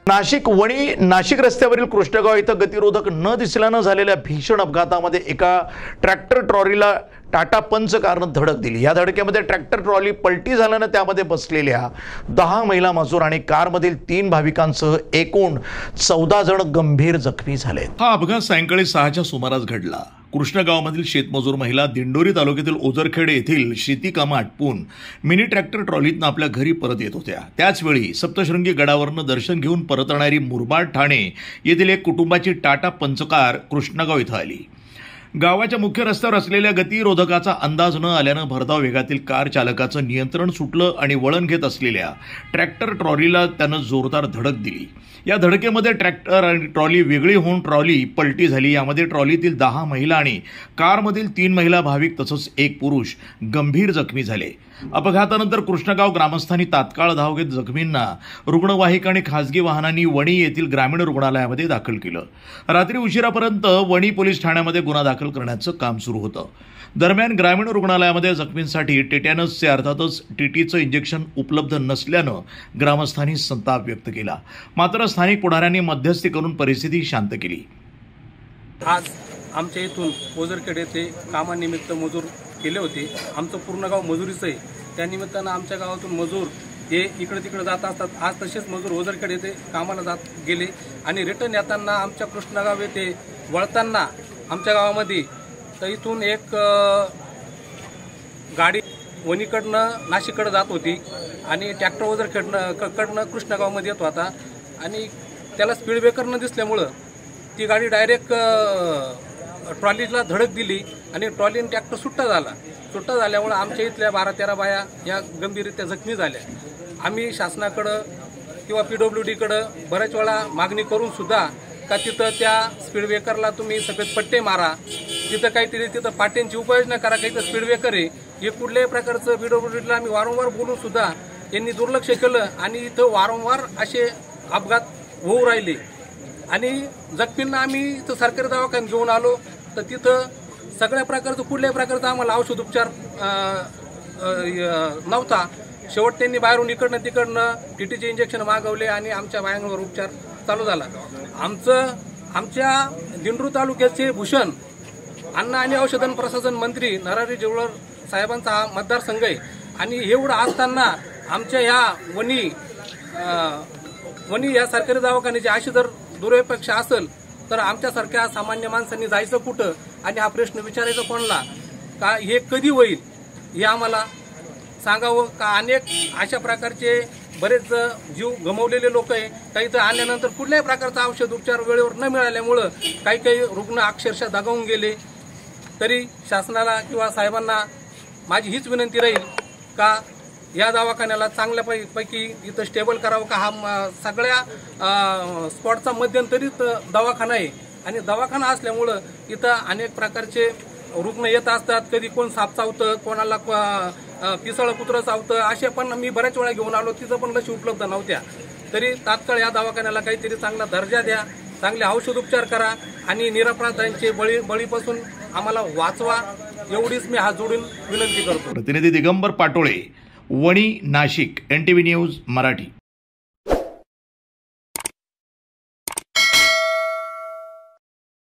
नाशिक रस्त्यावरील कृष्णगाव इथं गतिरोधक न दिसल्यानं झालेल्या भीषण अपघातामध्ये एका ट्रॅक्टर ट्रॉलीला टाटा पंच कारनं धडक दिली। या धडकेमध्ये ट्रॅक्टर ट्रॉली पलटी झाल्यानं त्यामध्ये बसलेल्या 10 महिला मजूर आणि कारमधील 3 भाविकांसह एकूण 14 जण गंभीर जखमी झाले। हा अपघात सायंकाळी 6च्या सुमारास घडला। कृष्णगावमधील शेतमजूर महिला दिंडोरी तालुक्यातील ओझरखेड येथील शेती कामं आटपून मिनी ट्रॅक्टर ट्रॉलीतनं आपल्या घरी परत येत होत्या। त्याचवेळी सप्तशृंगी गडावरनं दर्शन घेऊन परतणारी मुरबाड ठाणे येथील एक कुटुंबाची टाटा पंचकार कृष्णगाव इथं आली। गावाच्या मुख्य रस्त्यावर असलेल्या गतिरोधकाचा अंदाज न आल्यानं भरधाव वेगातील कार चालकाचं नियंत्रण सुटलं आणि वळण घेत असलेल्या ट्रॅक्टर ट्रॉलीला त्यानं जोरदार धडक दिली। या धडकेमध्ये ट्रॅक्टर आणि ट्रॉली वेगळी होऊन ट्रॉली पलटी झाली। यामध्ये ट्रॉलीतील 10 महिला आणि कारमधील 3 महिला भाविक तसंच एक पुरुष गंभीर जखमी झाले। अपघातानंतर कृष्णगाव ग्रामस्थांनी तात्काळ धाव घेत जखमींना रुग्णवाहिका आणि खासगी वाहनांनी वणी येथील ग्रामीण रुग्णालयामध्ये दाखल केलं। रात्री उशिरापर्यंत वणी पोलीस ठाण्यामध्ये गुन्हा दाखल करण्याचं काम सुरू होतं। दरम्यान ग्रामीण रुग्णालयामध्ये जखमींसाठी टेटॅनसचे अर्थातच टीटीचं इंजेक्शन उपलब्ध नसल्यानं ग्रामस्थांनी संताप व्यक्त केला। मात्र स्थानिक पुढाऱ्यांनी मध्यस्थी करून परिस्थिती शांत केली। आज आमच्या इथून ओझरखेड येथे कामानिमित्त मजूर केले होते। आमचं पूर्ण गाव मजुरीचं आहे। त्या निमित्तानं आमच्या गावातून मजूर हे इकडे तिकडे जात असतात। आज तसेच मजूर ओझरखेड येथे कामाला जात गेले आणि रिटर्न येताना आमच्या कृष्णगाव येथे वळताना आमच्या गावामध्ये तर इथून एक गाडी वणीकडनं नाशिककडे जात होती आणि ट्रॅक्टर ओझरखेडकडनं कृष्णगावमध्ये येत होता आणि त्याला स्पीड ब्रेकर न दिसल्यामुळं ती गाडी डायरेक्ट ट्रॉलीला धडक दिली आणि ट्रॉलीने ट्रॅक्टर सुट्टा झाल्यामुळे आमच्या इथल्या 12-13 बाया या गंभीररित्या जखमी झाल्या। आम्ही शासनाकडं किंवा PWDकडं बऱ्याच वेळा मागणी करून सुद्धा का तिथं त्या स्पीड ब्रेकरला तुम्ही सफेद पट्टे मारा, तिथं काहीतरी तिथं पाट्यांची उपाययोजना करा, काही तर स्पीड ब्रेकर आहे हे कुठल्याही प्रकारचं PWDला आम्ही वारंवार बोलून सुद्धा यांनी दुर्लक्ष केलं आणि इथं वारंवार असे अपघात होऊ राहिले आणि जखमींना आम्ही इथं सरकारी दवाखान्यात घेऊन आलो तर तिथं सगळ्या प्रकारचं कुठल्याही प्रकारचा आम्हाला औषध उपचार नव्हता। शेवट त्यांनी बाहेरून इकडनं तिकडनं टीटीचे इंजेक्शन मागवले आणि आमच्या बायांवर उपचार चालू झाला। आमच्या दिंडोरी तालुक्याचे भूषण अन्न आणि औषध प्रशासन मंत्री नरहरी झिरवळ साहेबांचा हा मतदारसंघ आहे आणि एवढं असताना आमच्या ह्या वणी या सरकारी दवाखान्याची अशी जर दुर्व्यपेक्षा असेल तर आमच्यासारख्या सामान्य माणसांनी जायचं कुठं आणि हा प्रश्न विचारायचा कोणाला का हे कधी होईल हे आम्हाला सांगावं का। अनेक अशा प्रकारचे बरेच जीव गमावलेले लोक आहे। काही तर आल्यानंतर कुठल्याही प्रकारचा औषध उपचार वेळेवर न मिळाल्यामुळं काही रुग्ण अक्षरशः दगावून गेले। तरी शासनाला किंवा साहेबांना माझी हीच विनंती राहील का या दवाखान्याला चांगल्यापैकी इथं स्टेबल करावं का। हा सगळ्या स्पॉटचा मध्यंतरीत दवाखाना आहे आणि दवाखाना असल्यामुळं इथं अनेक प्रकारचे रुग्ण येत असतात। कधी कोण साप चावतं, कोणाला पिसळ कुत्रं चावतं, असे पण मी बऱ्याच वेळा घेऊन आलो, तिथं पण लशी उपलब्ध नव्हत्या। तरी तात्काळ या दवाखान्याला काहीतरी चांगला दर्जा द्या, चांगले औषध उपचार करा आणि निरपराधांचे बळीपासून आम्हाला वाचवा, एवढीच मी हात जोडून विनंती करतो। प्रतिनिधी दिगंबर पाटोळे, वणी, नाशिक, NTV न्यूज मराठी।